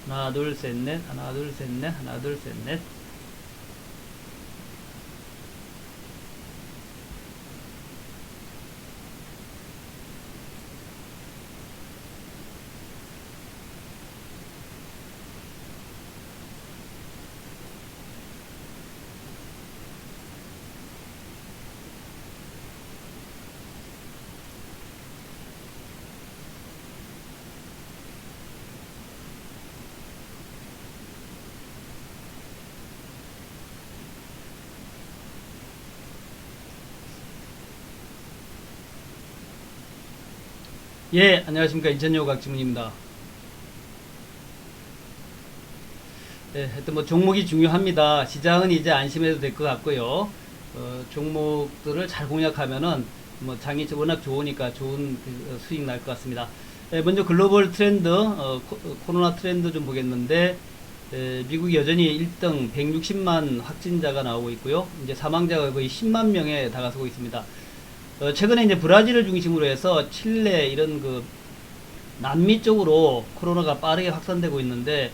하나, 둘, 셋, 넷. 하나, 둘, 셋, 넷. 하나, 둘, 셋, 넷. 예, 안녕하십니까. 인천여고학 지문입니다. 예, 하여튼 뭐 종목이 중요합니다. 시장은 이제 안심해도 될 것 같고요. 종목들을 잘 공략하면은 뭐 장이 워낙 좋으니까 좋은 수익 날 것 같습니다. 예, 먼저 글로벌 트렌드, 코로나 트렌드 좀 보겠는데, 미국이 여전히 1등 160만 확진자가 나오고 있고요. 이제 사망자가 거의 10만 명에 다가서고 있습니다. 최근에 이제 브라질을 중심으로 해서 칠레 이런 그 남미 쪽으로 코로나가 빠르게 확산되고 있는데,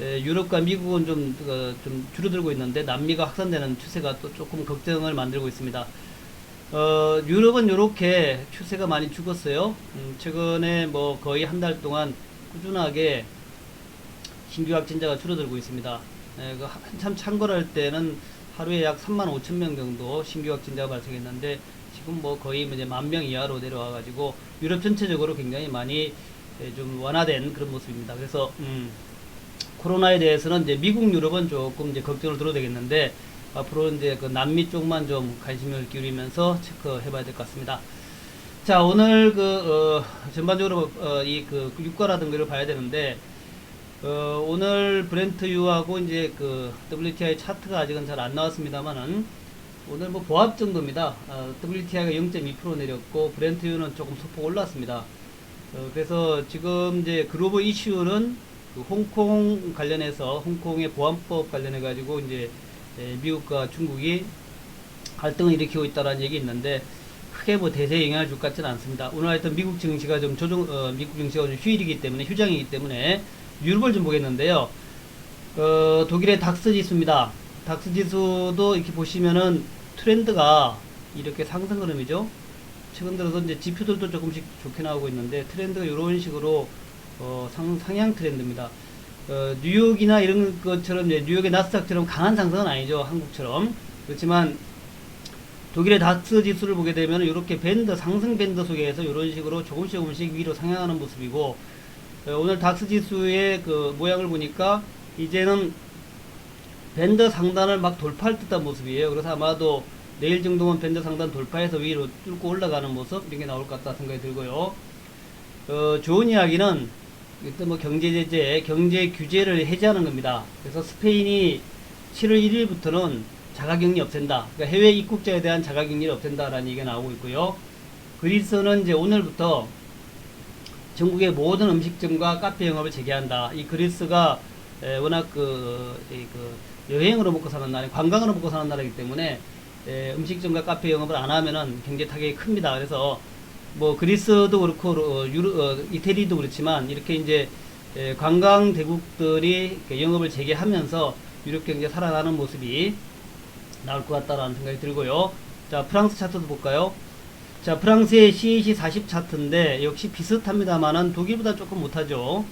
유럽과 미국은 좀 줄어들고 있는데 남미가 확산되는 추세가 또 조금 걱정을 만들고 있습니다. 유럽은 이렇게 추세가 많이 죽었어요. 최근에 뭐 거의 한 달 동안 꾸준하게 신규 확진자가 줄어들고 있습니다. 그 한참 창궐할 때는 하루에 약 3만 5천 명 정도 신규 확진자가 발생했는데 지금 뭐 거의 이제 1만 명 이하로 내려와 가지고 유럽 전체적으로 굉장히 많이 좀 완화된 그런 모습입니다. 그래서 코로나에 대해서는 이제 미국, 유럽은 조금 이제 걱정을 들어야 되겠는데 앞으로 이제 그 남미 쪽만 좀 관심을 기울이면서 체크해 봐야 될 것 같습니다. 자, 오늘 전반적으로 이 그 유가라든가 를 봐야 되는데 오늘 브렌트유하고 이제 그 WTI 차트가 아직은 잘 안 나왔습니다만은 오늘 뭐 보합 정도입니다. WTI가 0.2% 내렸고 브렌트유는 조금 소폭 올랐습니다. 그래서 지금 이제 글로벌 이슈는 그 홍콩 관련해서 홍콩의 보안법 관련해 가지고 이제 미국과 중국이 갈등을 일으키고 있다라는 얘기 있는데 크게 뭐 대세에 영향을 줄 것 같지는 않습니다. 오늘 하여튼 미국 증시가 좀 미국 증시가 좀 휴일이기 때문에 휴장이기 때문에 유럽을 좀 보겠는데요. 독일의 닥스 지수입니다. 닥스 지수도 이렇게 보시면은 트렌드가 이렇게 상승 흐름이죠. 최근 들어서 이제 지표들도 조금씩 좋게 나오고 있는데 트렌드가 이런 식으로 상향 트렌드입니다. 뉴욕이나 이런 것처럼 이제 뉴욕의 나스닥처럼 강한 상승은 아니죠. 한국처럼. 그렇지만 독일의 닥스 지수를 보게 되면 이렇게 밴드 상승 밴드 속에서 이런 식으로 조금씩 위로 상향하는 모습이고 오늘 닥스 지수의 그 모양을 보니까 이제는 밴드 상단을 막 돌파할 듯한 모습이에요. 그래서 아마도 내일 정도면 밴드 상단 돌파해서 위로 뚫고 올라가는 모습 이런 게 나올 것 같다 생각이 들고요. 좋은 이야기는 일단 뭐 경제 제재, 경제 규제를 해제하는 겁니다. 그래서 스페인이 7월 1일부터는 자가격리 없앤다. 그러니까 해외 입국자에 대한 자가격리를 없앤다라는 얘기가 나오고 있고요. 그리스는 이제 오늘부터 전국의 모든 음식점과 카페 영업을 재개한다. 이 그리스가 워낙 여행으로 먹고 사는 나라, 관광으로 먹고 사는 나라이기 때문에 음식점과 카페 영업을 안 하면은 경제 타격이 큽니다. 그래서 뭐 그리스도 그렇고 이태리도 그렇지만 이렇게 이제 관광 대국들이 영업을 재개하면서 유럽 경제 살아나는 모습이 나올 것 같다라는 생각이 들고요. 자, 프랑스 차트도 볼까요? 자, 프랑스의 CAC 40 차트인데 역시 비슷합니다만은 독일보다 조금 못하죠.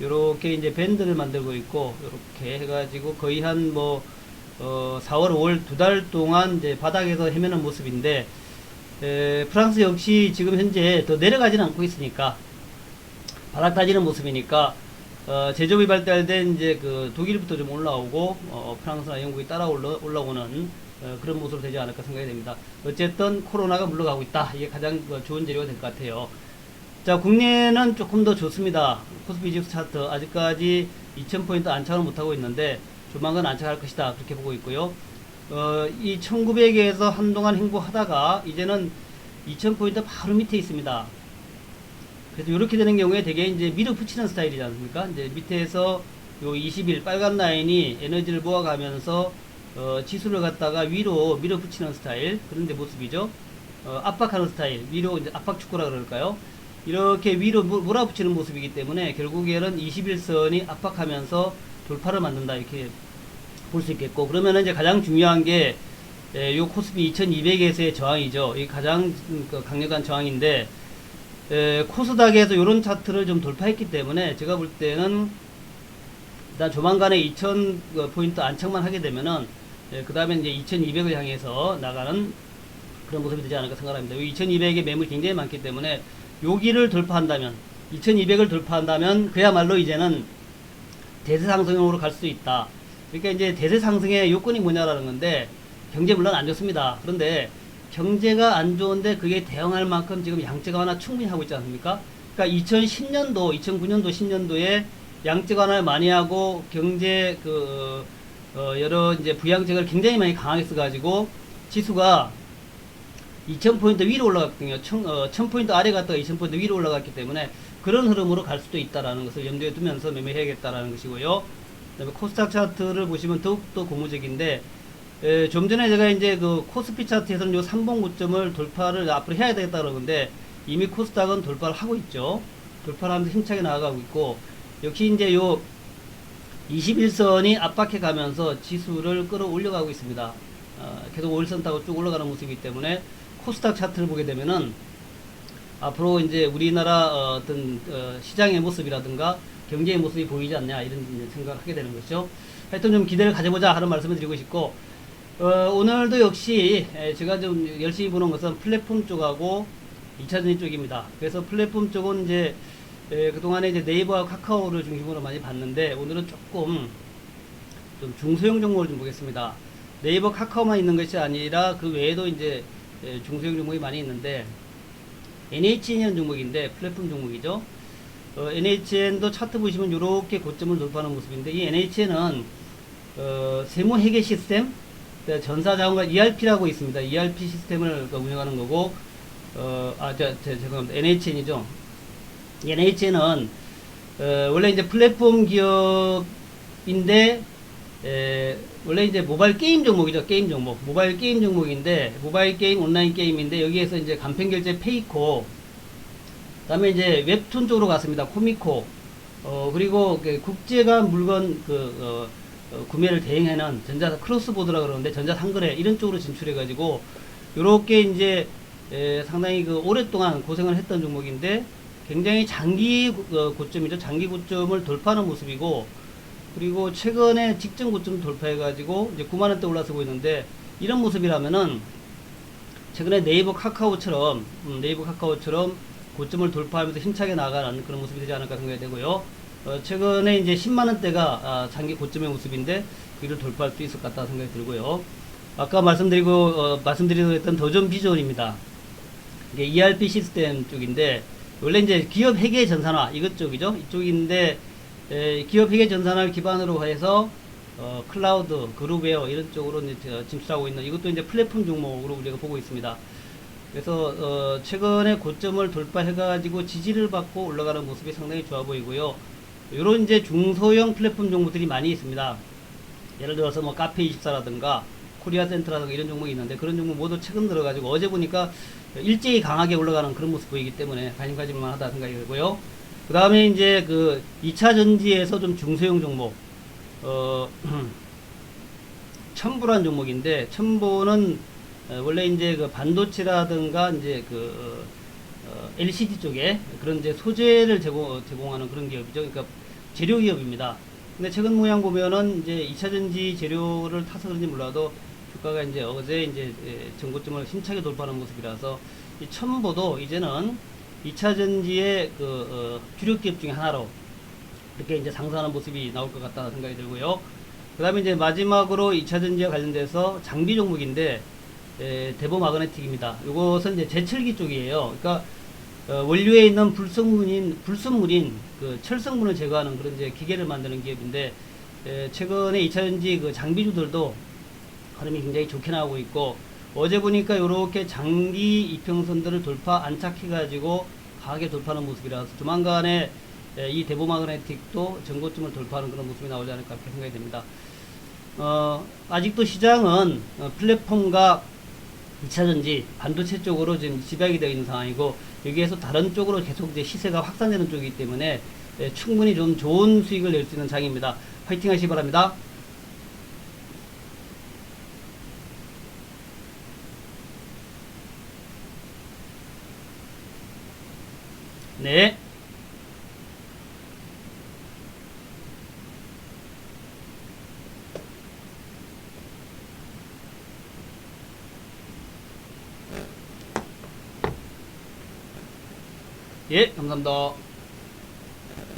요렇게 이제 밴드를 만들고 있고 요렇게 해가지고 거의 한 4월, 5월 2달 동안 이제 바닥에서 헤매는 모습인데 프랑스 역시 지금 현재 더 내려가지는 않고 있으니까 바닥 다지는 모습이니까 제조업이 발달된 이제 그 독일부터 좀 올라오고 프랑스나 영국이 따라 올라오는 그런 모습으로 되지 않을까 생각이 됩니다. 어쨌든 코로나가 물러가고 있다. 이게 가장 좋은 재료가 될 것 같아요. 자, 국내는 조금 더 좋습니다. 코스피 지수 차트 아직까지 2000포인트 안착을 못하고 있는데 조만간 안착할 것이다. 그렇게 보고 있고요. 이 1900에서 한동안 행보하다가 이제는 2000포인트 바로 밑에 있습니다. 그래서 이렇게 되는 경우에 되게 이제 밀어붙이는 스타일이지 않습니까? 이제 밑에서 요 20일 빨간 라인이 에너지를 모아가면서 지수를 갖다가 위로 밀어붙이는 스타일 그런 데 모습이죠. 압박하는 스타일, 위로 이제 압박 축구라 그럴까요? 이렇게 위로 몰아붙이는 모습이기 때문에 결국에는 21선이 압박하면서 돌파를 만든다 이렇게 볼 수 있겠고, 그러면 이제 가장 중요한 게 요 코스피 2200에서의 저항이죠. 이 가장 강력한 저항인데, 코스닥에서 이런 차트를 좀 돌파했기 때문에 제가 볼 때는 일단 조만간에 2000포인트 안착만 하게 되면은 그 다음에 이제 2200을 향해서 나가는 그런 모습이 되지 않을까 생각합니다. 2200의 매물이 굉장히 많기 때문에 여기를 돌파한다면, 2200을 돌파한다면 그야말로 이제는 대세 상승으로 갈 수 있다. 그러니까 이제 대세 상승의 요건이 뭐냐라는 건데, 경제 물론 안 좋습니다. 그런데 경제가 안 좋은데 그게 대응할 만큼 지금 양적 완화 충분히 하고 있지 않습니까? 그러니까 2010년도, 2009년도, 10년도에 양적 완화를 많이 하고 경제 여러 이제 부양책을 굉장히 많이 강하게 써가지고 지수가 2000포인트 위로 올라갔거든요. 1000포인트 아래 갔다가 2000포인트 위로 올라갔기 때문에 그런 흐름으로 갈 수도 있다라는 것을 염두에 두면서 매매해야겠다라는 것이고요. 그다음에 코스닥 차트를 보시면 더욱더 고무적인데, 좀 전에 제가 이제 그 코스피 차트에서는 요 3번 고점을 돌파를 앞으로 해야 되겠다 그러는데, 이미 코스닥은 돌파를 하고 있죠. 돌파를 하면서 힘차게 나아가고 있고, 역시 이제 요 21선이 압박해 가면서 지수를 끌어올려 가고 있습니다. 계속 5일선 타고 쭉 올라가는 모습이기 때문에 코스닥 차트를 보게 되면은 앞으로 이제 우리나라 어떤 시장의 모습이라든가 경제의 모습이 보이지 않냐 이런 생각을 하게 되는 것이죠. 하여튼 좀 기대를 가져보자 하는 말씀을 드리고 싶고, 오늘도 역시 제가 좀 열심히 보는 것은 플랫폼 쪽하고 2차전지 쪽입니다. 그래서 플랫폼 쪽은 이제 그동안에 이제 네이버와 카카오를 중심으로 많이 봤는데, 오늘은 조금 좀 중소형 종목을 좀 보겠습니다. 네이버 카카오만 있는 것이 아니라 그 외에도 이제 중소형 종목이 많이 있는데, NHN이라는 종목인데 플랫폼 종목이죠. NHN도 차트 보시면 이렇게 고점을 돌파하는 모습인데, 이 NHN은 세무 회계 시스템, 전사자원과 ERP라고 있습니다. ERP 시스템을 운영하는 거고, 죄송합니다. NHN이죠. NHN은 원래 이제 플랫폼 기업인데, 원래 이제 모바일 게임 종목이죠. 게임 종목. 모바일 게임 종목인데, 모바일 게임, 온라인 게임인데, 여기에서 이제 간편결제 페이코, 그 다음에 이제 웹툰 쪽으로 갔습니다. 코미코, 그리고 국제가 물건 구매를 대행하는 전자 크로스보드라 그러는데, 전자 상거래 이런 쪽으로 진출해가지고, 요렇게 이제 상당히 오랫동안 고생을 했던 종목인데, 굉장히 장기 고점이죠. 장기 고점을 돌파하는 모습이고, 그리고 최근에 직전 고점 돌파해가지고 이제 9만원대 올라서고 있는데, 이런 모습이라면은 최근에 네이버 카카오처럼 고점을 돌파하면서 힘차게 나가는 그런 모습이 되지 않을까 생각이 되고요. 최근에 이제 10만원대가 장기 고점의 모습인데, 그를 돌파할 수 있을 것 같다 생각이 들고요. 아까 말씀드리고 했던 더존 비전입니다. 이게 ERP 시스템 쪽인데, 원래 이제 기업 회계 전산화 이것 쪽이죠. 이쪽인데, 기업 회계 전산화를 기반으로 해서 클라우드, 그룹웨어 이런 쪽으로 이제 진출하고 있는, 이것도 이제 플랫폼 종목으로 우리가 보고 있습니다. 그래서 최근에 고점을 돌파해가지고 지지를 받고 올라가는 모습이 상당히 좋아 보이고요. 이런 이제 중소형 플랫폼 종목들이 많이 있습니다. 예를 들어서 뭐 카페24라든가 코리아센트라든가 이런 종목이 있는데, 그런 종목 모두 최근 들어가지고 어제 보니까 일제히 강하게 올라가는 그런 모습 보이기 때문에 관심 가질만 하다 생각이 들고요. 그 다음에 이제 2차 전지에서 좀 중소형 종목, 첨보란 종목인데, 첨보는 원래 이제 반도체라든가 이제 LCD 쪽에 그런 이제 소재를 제공하는 그런 기업이죠. 그러니까 재료 기업입니다. 근데 최근 모양 보면은 이제 2차 전지 재료를 타서 그런지 몰라도 주가가 이제 어제 이제 전고점을 힘차게 돌파하는 모습이라서, 이 첨보도 이제는 2차 전지의 주력 기업 중에 하나로 이렇게 이제 상승하는 모습이 나올 것 같다는 생각이 들고요. 그 다음에 이제 마지막으로 2차 전지와 관련돼서 장비 종목인데, 대보 마그네틱입니다. 이것은 이제 제철기 쪽이에요. 그러니까 원료에 있는 불순물인 철성분을 제거하는 그런 이제 기계를 만드는 기업인데, 최근에 2차전지 장비주들도 흐름이 굉장히 좋게 나오고 있고, 어제 보니까 이렇게 장기 이평선들을 안착해가지고 강하게 돌파하는 모습이라서 조만간에 이 대보 마그네틱도 전고점을 돌파하는 그런 모습이 나오지 않을까 그렇게 생각이 됩니다. 아직도 시장은 플랫폼과 2차전지, 반도체 쪽으로 지금 집약이 되어 있는 상황이고, 여기에서 다른 쪽으로 계속 이제 시세가 확산되는 쪽이기 때문에 충분히 좀 좋은 수익을 낼 수 있는 장입니다. 화이팅 하시기 바랍니다. 네. 예, 감사합니다.